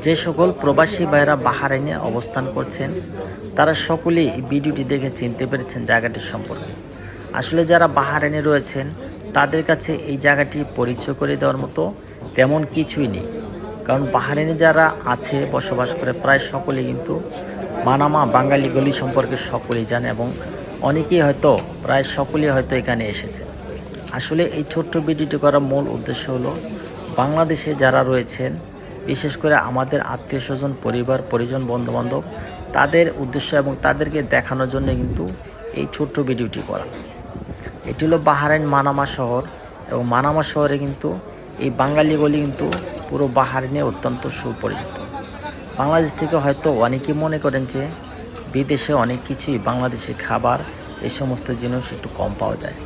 যে সকল প্রবাসী ভাইরা বাহরাইনে অবস্থান করছেন তারা সকলেই এই ভিডিওটি দেখে চিনতে পেরেছেন জায়গাটির সম্পর্কে। আসলে যারা বাহরাইনে রয়েছেন তাদের কাছে এই জায়গাটি পরিচয় করে দেওয়ার মতো তেমন কিছুই নেই, কারণ বাহরাইনে যারা আছে বসবাস করে প্রায় সকলেই কিন্তু মানামা বাঙালি গলি সম্পর্কে সকলেই জানে এবং অনেকেই হয়তো প্রায় সকলেই হয়তো এখানে এসেছে। আসলে এই ছোট্ট ভিডিওটি করার মূল উদ্দেশ্য হলো বাংলাদেশে যারা রয়েছেন, বিশেষ করে আমাদের আত্মীয় স্বজন, পরিবার পরিজন, বন্ধুবান্ধব, তাদের উদ্দেশ্য এবং তাদেরকে দেখানোর জন্য কিন্তু এই ছোট্ট ভিডিওটি করা। এটি হলো বাহরাইন মানামা শহর এবং মানামা শহরে কিন্তু এই বাঙালি গলি কিন্তু পুরো বাহরাইনে অত্যন্ত সুপরিচিত। বাংলাদেশ থেকে হয়তো অনেকেই মনে করেন যে বিদেশে অনেক কিছুই বাংলাদেশের খাবার এই সমস্ত জিনিস একটু কম পাওয়া যায়।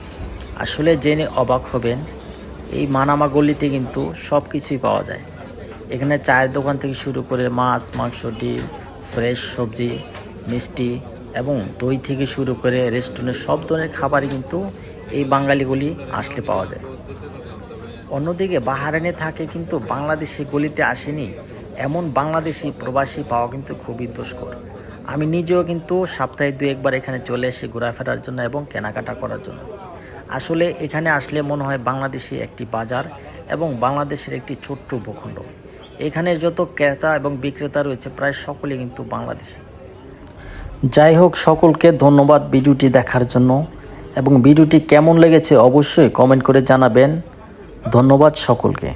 আসলে জেনে অবাক হবেন, এই মানামা গলিতে কিন্তু সব কিছুই পাওয়া যায়। এখানে চায়ের দোকান থেকে শুরু করে মাছ, মাংস, ডিম, ফ্রেশ সবজি, মিষ্টি এবং দই থেকে শুরু করে রেস্টুরেন্টের সব ধরনের খাবারই কিন্তু এই বাঙালিগুলি আসলে পাওয়া যায়। অন্যদিকে বাহরাইনে থাকে কিন্তু বাংলাদেশি গলিতে আসেনি এমন বাংলাদেশি প্রবাসী পাওয়া কিন্তু খুবই দুষ্কর। আমি নিজেও কিন্তু সপ্তাহে 2-1 বার এখানে চলে এসে ঘোরাফেরার জন্য এবং কেনাকাটা করার জন্য। আসলে এখানে আসলে মনে হয় বাংলাদেশি একটি বাজার এবং বাংলাদেশের একটি ছোট্ট ভূখণ্ড। এখানে যত ক্রেতা এবং বিক্রেতা রয়েছে প্রায় সকলে কিন্তু বাংলাদেশি। যাই হোক, সকলকে ধন্যবাদ ভিডিওটি দেখার জন্য এবং ভিডিওটি কেমন লেগেছে অবশ্যই কমেন্ট করে জানাবেন। ধন্যবাদ সকলকে।